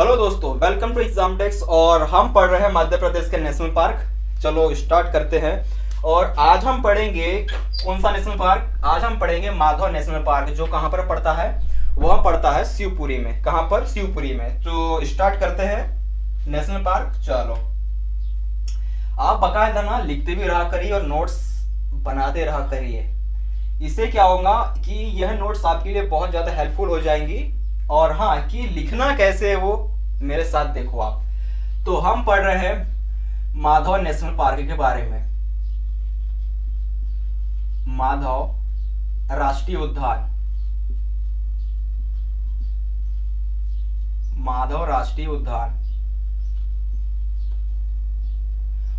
Hello दोस्तों, welcome to exam takes. और हम पढ़ रहे हैं मध्य प्रदेश के नेशनल पार्क। चलो स्टार्ट करते हैं। और आज हम पढ़ेंगे कौन सा नेशनल पार्क? आज हम पढ़ेंगे माधव नेशनल पार्क, जो कहाँ पर पड़ता है? वह पड़ता है शिवपुरी में। कहाँ पर? शिवपुरी में। तो स्टार्ट करते हैं नेशनल पार्क। चलो, आप बकायदा ना लिखते भी रहा करिए और नोट्स बनाते रहा करिए। इससे क्या होगा कि यह नोट्स आपके लिए बहुत ज़्यादा हेल्पफुल हो जाएंगी। और हाँ, कि लिखना कैसे है वो मेरे साथ देखो आप। तो हम पढ़ रहे हैं माधव नेशनल पार्क के बारे में। माधव राष्ट्रीय उद्यान, माधव राष्ट्रीय उद्यान।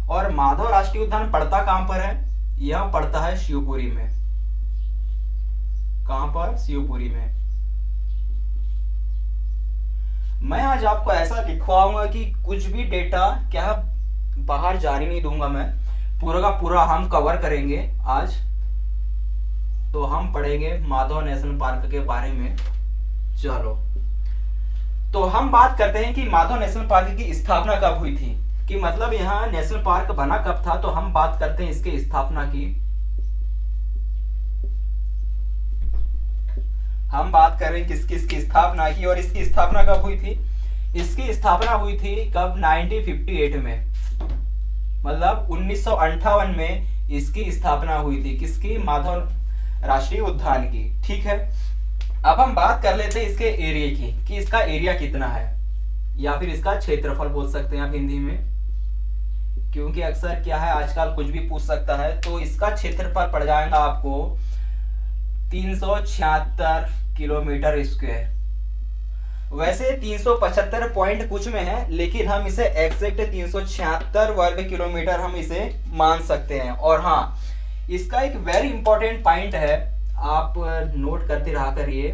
और माधव राष्ट्रीय उद्यान पड़ता कहां पर है? यह पड़ता है शिवपुरी में। कहां पर? शिवपुरी में। मैं आज आपको ऐसा लिखवाऊंगा कि कुछ भी डेटा क्या बाहर जारी नहीं दूंगा। मैं पूरा का पूरा हम कवर करेंगे आज। तो हम पढ़ेंगे माधव नेशनल पार्क के बारे में। चलो, तो हम बात करते हैं कि माधव नेशनल पार्क की स्थापना कब हुई थी, कि मतलब यहाँ नेशनल पार्क बना कब था। तो हम बात करते हैं इसके स्थापना की। हम बात कर रहे हैं किस किस की स्थापना की, और इसकी स्थापना कब हुई थी? इसकी स्थापना हुई थी कब? 1958 में, मतलब 1958 में इसकी स्थापना हुई थी। किसकी? माधव राष्ट्रीय उद्यान की। ठीक है, अब हम बात कर लेते हैं इसके एरिया की, कि इसका एरिया कितना है, या फिर इसका क्षेत्रफल बोल सकते हैं आप हिंदी में, क्योंकि अक्सर क्या है आजकल कुछ भी पूछ सकता है। तो इसका क्षेत्रफल पड़ जाएगा आपको 376 किलोमीटर स्क्वायर। वैसे 375 पॉइंट कुछ में है, लेकिन हम इसे एग्जैक्ट 376 वर्ग किलोमीटर हम इसे मान सकते हैं। और हाँ, इसका एक वेरी इंपॉर्टेंट पॉइंट है, आप नोट करते रहा करिए,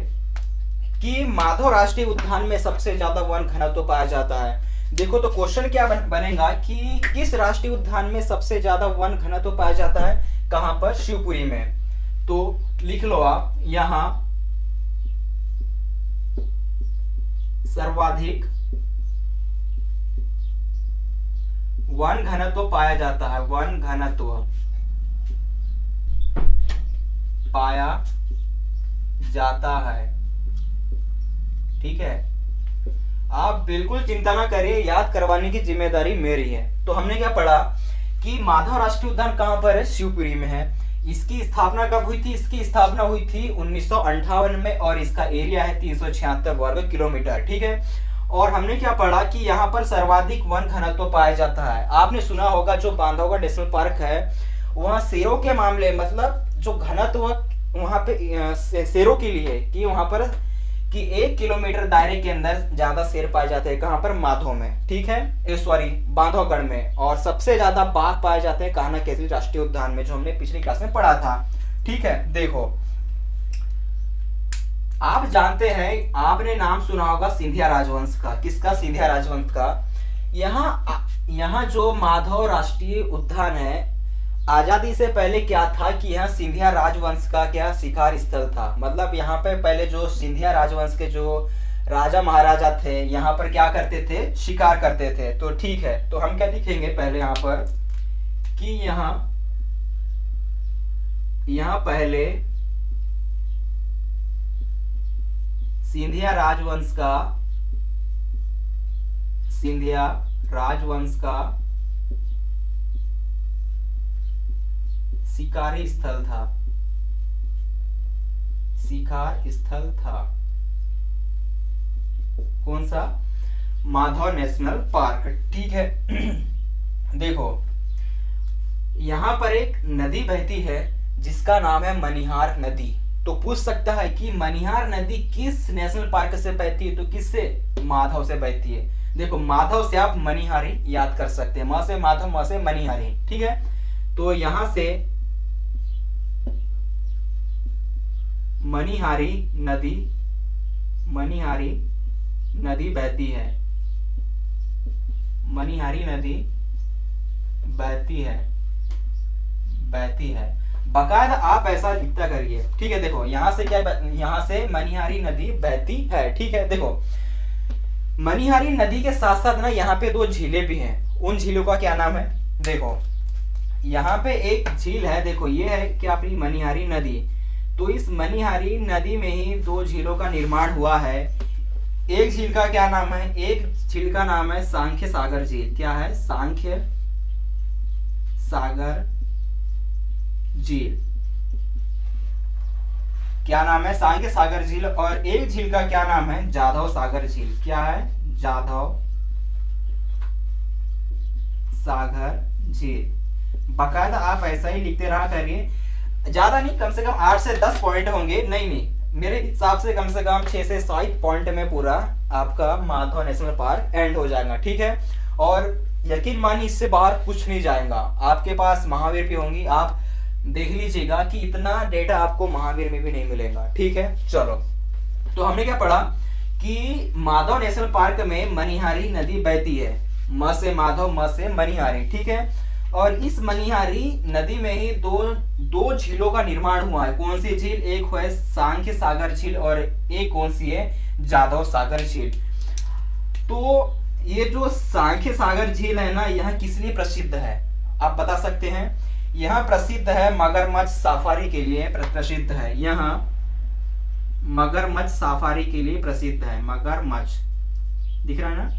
कि माधव राष्ट्रीय उद्यान में सबसे ज्यादा वन घनत्व पाया जाता है। देखो तो क्वेश्चन क्या बनेगा कि किस राष्ट्रीय उद्यान में सबसे ज्यादा वन घनत्व पाया जाता है? कहां पर? शिवपुरी में। तो लिख लो आप, यहां सर्वाधिक वन घनत्व पाया जाता है। वन घनत्व पाया जाता है। ठीक है, आप बिल्कुल चिंता ना करिए, याद करवाने की जिम्मेदारी मेरी है। तो हमने क्या पढ़ा कि माधव राष्ट्रीय उद्यान कहां पर है? शिवपुरी में है। इसकी स्थापना कब हुई थी? इसकी स्थापना हुई थी 1958 में, और इसका एरिया है 376 वर्ग किलोमीटर। ठीक है, और हमने क्या पढ़ा कि यहाँ पर सर्वाधिक वन घनत्व पाया जाता है। आपने सुना होगा जो बांधवगढ़ नेशनल पार्क है, वहाँ शेरों के मामले, मतलब जो घनत्व वहाँ पे शेरों के लिए, कि वहाँ पर कि 1 किलोमीटर दायरे के अंदर ज्यादा शेर पाए जाते हैं। कहां पर? माधव में। ठीक है, सॉरी, बांधवगढ़ में। और सबसे ज्यादा बाघ पाए जाते हैं कान्हा केसरी राष्ट्रीय उद्यान में, जो हमने पिछली क्लास में पढ़ा था। ठीक है, देखो आप जानते हैं, आपने नाम सुना होगा सिंधिया राजवंश का। किसका? सिंधिया राजवंश का। यहाँ जो माधव राष्ट्रीय उद्यान है, आजादी से पहले क्या था कि यहाँ सिंधिया राजवंश का क्या शिकार स्थल था। मतलब यहाँ पे पहले जो सिंधिया राजवंश के जो राजा महाराजा थे, यहाँ पर क्या करते थे? शिकार करते थे। तो ठीक है, तो हम क्या लिखेंगे पहले यहाँ पर कि यहाँ पहले सिंधिया राजवंश का शिकारी स्थल था। शिकार स्थल था। कौन सा? Madhav national park. ठीक है, देखो यहां पर एक नदी बहती है जिसका नाम है मनिहार नदी। तो पूछ सकता है कि मनिहार नदी किस नेशनल पार्क से बहती है? तो किससे? माधव से बहती है। देखो, माधव से आप मनिहारी याद कर सकते हैं। म से माधव, म से मनिहारी। ठीक है, तो यहां से मनिहारी नदी बहती है। मनिहारी नदी बहती है। बाकायदा आप ऐसा लिखता करिए। ठीक है, देखो यहाँ से क्या, यहाँ से मनिहारी नदी बहती है। ठीक है, देखो मनिहारी नदी के साथ साथ ना यहाँ पे 2 झीलें भी हैं। उन झीलों का क्या नाम है? देखो यहाँ पे एक झील है, देखो ये है क्या अपनी मनिहारी नदी। तो इस मनिहारी नदी में ही 2 झीलों का निर्माण हुआ है। एक झील का क्या नाम है? एक झील का नाम है सांख्य सागर झील। क्या है? सांख्य सागर झील। क्या नाम है? सांख्य सागर झील। और एक झील का क्या नाम है? जाधव सागर झील। क्या है? जाधव सागर झील। बाकायदा आप ऐसा ही लिखते रहा करिए, ज्यादा नहीं, कम से कम 8 से 10 पॉइंट होंगे। नहीं, मेरे हिसाब से कम 6 से 7 पॉइंट में पूरा आपका माधव नेशनल पार्क एंड हो जाएगा। ठीक है, और यकीन मानिए इससे बाहर कुछ नहीं जाएगा। आपके पास महावीर भी होंगी, आप देख लीजिएगा कि इतना डेटा आपको महावीर में भी नहीं मिलेगा। ठीक है, चलो तो हमने क्या पढ़ा कि माधव नेशनल पार्क में मनिहारी नदी बहती है। म से माधव, म से मनिहारी। ठीक है, और इस मनिहारी नदी में ही दो झीलों का निर्माण हुआ है। कौन सी झील? एक है सांख्य सागर झील और एक कौन सी है? जाधव सागर झील। तो ये जो सांख्य सागर झील है ना, यह किस लिए प्रसिद्ध है आप बता सकते हैं? यह प्रसिद्ध है मगरमच्छ सफारी के लिए प्रसिद्ध है। यहाँ मगरमच्छ सफारी के लिए प्रसिद्ध है। मगरमच्छ दिख रहा है ना?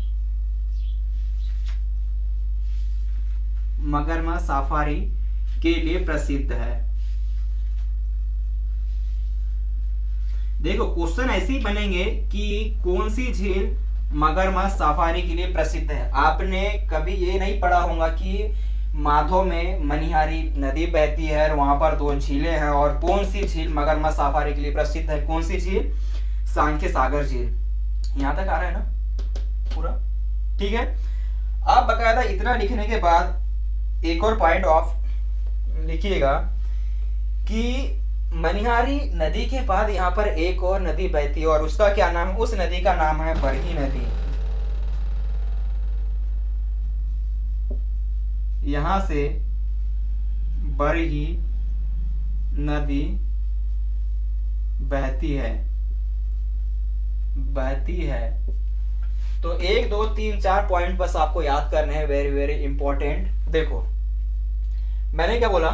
मगरमच्छ सफारी के लिए प्रसिद्ध है। देखो क्वेश्चन ऐसे ही बनेंगे कि कौन सी झील मगरमच्छ सफारी के लिए प्रसिद्ध है। आपने कभी ये नहीं पढ़ा होगा कि माधव में मनिहारी नदी बहती है और वहां पर 2 झीलें हैं, और कौन सी झील मगरमच्छ सफारी के लिए प्रसिद्ध है? कौन सी झील? सांख्य सागर झील। यहां तक आ रहा है ना पूरा? ठीक है, आप बकायदा इतना लिखने के बाद एक और पॉइंट ऑफ लिखिएगा कि मनिहारी नदी के बाद यहाँ पर एक और नदी बहती है, और उसका क्या नाम है? उस नदी का नाम है बरही नदी। यहां से बरही नदी बहती है। तो 1 2 3 4 पॉइंट बस आपको याद करने हैं, वेरी वेरी इंपॉर्टेंट। देखो मैंने क्या बोला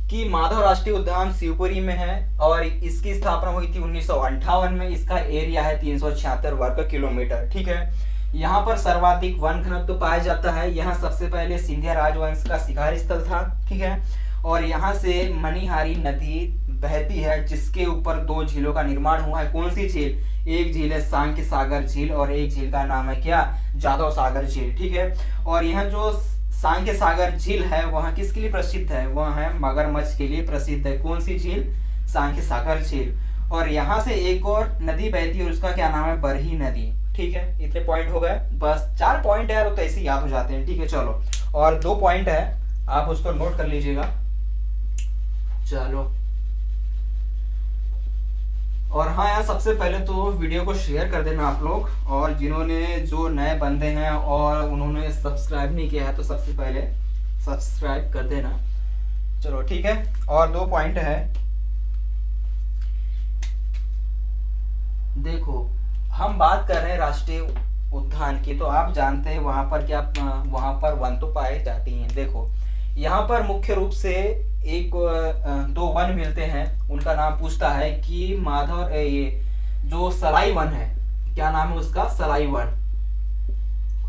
कि माधव राष्ट्रीय उद्यान शिवपुरी में है और इसकी स्थापना हुई थी 1958 में। इसका एरिया है 376 वर्ग किलोमीटर। ठीक है, यहाँ पर सर्वाधिक वन घनत्व तो पाया जाता है। यहाँ सबसे पहले सिंधिया राजवंश का शिकार स्थल था। ठीक है, और यहाँ से मनिहारी नदी बहती है जिसके ऊपर 2 झीलों का निर्माण हुआ है। कौन सी झील? एक झील है सांख्य सागर झील और एक झील का नाम है क्या? जाधव सागर झील। ठीक है, और यहाँ जो सांख्य सागर झील है वह किसके लिए प्रसिद्ध है? वह है मगरमच्छ के लिए प्रसिद्ध है। कौन सी झील? सांख्य सागर झील। और यहाँ से एक और नदी बहती है और उसका क्या नाम है? बरही नदी। ठीक है, इतने पॉइंट हो गए। बस 4 पॉइंट है, तो ऐसे याद हो जाते हैं। ठीक है, चलो और 2 पॉइंट है, आप उसको नोट कर लीजिएगा। चलो, और हाँ यार, सबसे पहले तो वीडियो को शेयर कर देना आप लोग, और जिन्होंने जो नए बंदे हैं और उन्होंने सब्सक्राइब नहीं किया है तो सबसे पहले सब्सक्राइब कर देना। चलो ठीक है, और 2 पॉइंट है। देखो हम बात कर रहे हैं राष्ट्रीय उद्यान की, तो आप जानते हैं वहां पर क्या, वहां पर वन तो पाए जाती हैं। देखो यहाँ पर मुख्य रूप से 2 वन मिलते हैं। उनका नाम पूछता है कि माधव, ये जो सलाई वन है, क्या नाम है उसका? सलाई वन।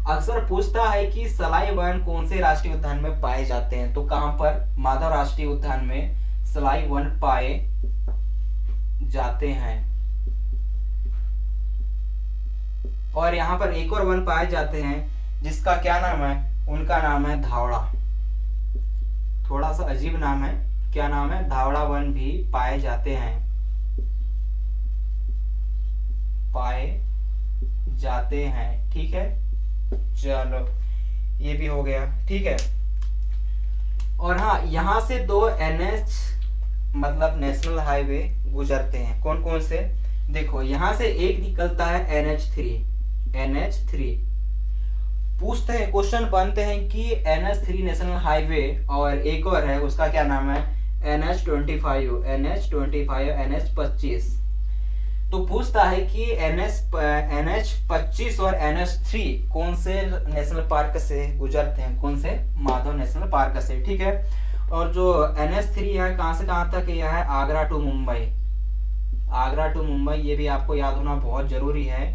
अक्सर पूछता है कि सलाई वन कौन से राष्ट्रीय उद्यान में पाए जाते हैं, तो कहां पर? माधव राष्ट्रीय उद्यान में सलाई वन पाए जाते हैं। और यहाँ पर एक और वन पाए जाते हैं जिसका क्या नाम है? उनका नाम है धावड़ा। थोड़ा सा अजीब नाम है, क्या नाम है? धावड़ा वन भी पाए जाते हैं, ठीक है, चलो ये भी हो गया। ठीक है, और हाँ, यहाँ से 2 NH मतलब नेशनल हाईवे गुजरते हैं। कौन कौन से? देखो यहाँ से एक निकलता है NH3। पूछते हैं, क्वेश्चन बनते हैं कि NH3 नेशनल हाईवे, और एक और है उसका क्या नाम है? NH25, NH25, NH25। तो पूछता है कि NH 25 और NH 3 कौन से नेशनल पार्क से गुजरते हैं, कौन से माधव नेशनल पार्क से, ठीक है। और जो NH 3 है कहाँ से कहाँ तक, यह है आगरा टू मुंबई, आगरा टू मुंबई, ये भी आपको याद होना बहुत जरूरी है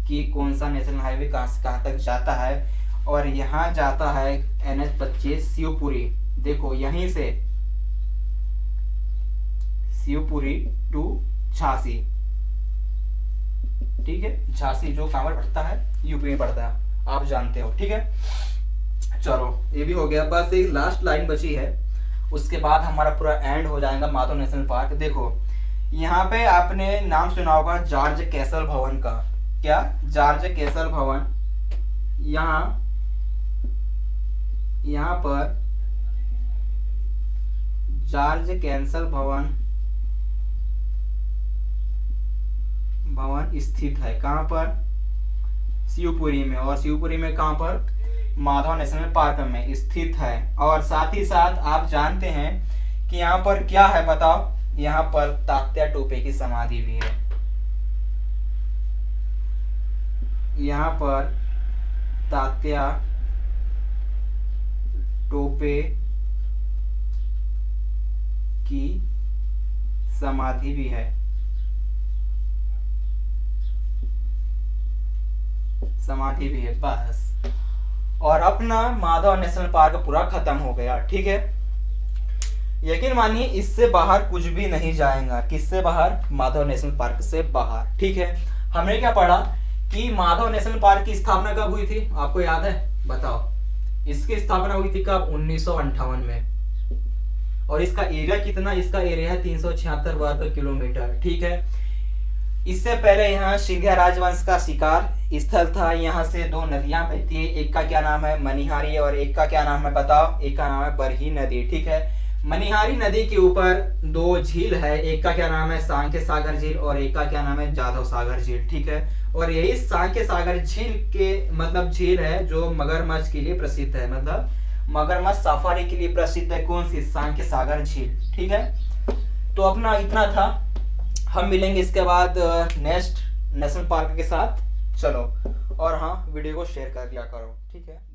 कि कौन सा नेशनल हाईवे कहाँ से कहाँ तक जाता है। और यहाँ जाता है NH 25 शिवपुरी, देखो यहीं से शिवपुरी टू झांसी, ठीक है। झांसी जो कहाँ पड़ता है, यूपी में पड़ता है, आप जानते हो, ठीक है। चलो ये भी हो गया, बस एक लास्ट लाइन बची है, उसके बाद हमारा पूरा एंड हो जाएगा माधव नेशनल पार्क। देखो यहाँ पे आपने नाम सुना होगा जॉर्ज कैसल भवन का, क्या, जॉर्ज कैसल भवन। यहाँ पर जॉर्ज कैसल भवन स्थित है, कहाँ पर, शिवपुरी में। और शिवपुरी में कहाँ पर, माधव नेशनल पार्क में स्थित है। और साथ ही साथ आप जानते हैं कि यहाँ पर क्या है बताओ, यहाँ पर तात्या टोपे की समाधि भी है, यहाँ पर तात्या टोपे की समाधि भी है, समाधि भी है, बस। और अपना माधव नेशनल पार्क पूरा खत्म हो गया, ठीक है। यकीन मानिए इससे बाहर कुछ भी नहीं जाएगा, किससे बाहर, माधव नेशनल पार्क से बाहर, ठीक है। हमने क्या पढ़ा कि माधव नेशनल पार्क की स्थापना कब हुई थी, आपको याद है, बताओ। इसकी स्थापना हुई थी कब, 1958 में। और इसका एरिया कितना, इसका एरिया है 376 वर्ग किलोमीटर, ठीक है। इससे पहले यहाँ सिंधिया राजवंश का शिकार स्थल था। यहाँ से दो नदियां बहती है, एक का क्या नाम है, मनिहारी, और एक का क्या नाम है बताओ, एक का नाम है बरही नदी, ठीक है। मनिहारी नदी के ऊपर दो झील है, एक का क्या नाम है सांख्य सागर झील, और एक का क्या नाम है जाधव सागर झील, ठीक है। और यही सांख्य सागर झील के मतलब झील है जो मगरमच्छ के लिए प्रसिद्ध है, मतलब मगरमच्छ सफारी के लिए प्रसिद्ध है, कौन सी, सांख्य सागर झील, ठीक है। तो अपना इतना था, हम मिलेंगे इसके बाद नेक्स्ट नेशनल पार्क के साथ। चलो, और हाँ वीडियो को शेयर कर दिया करो, ठीक है।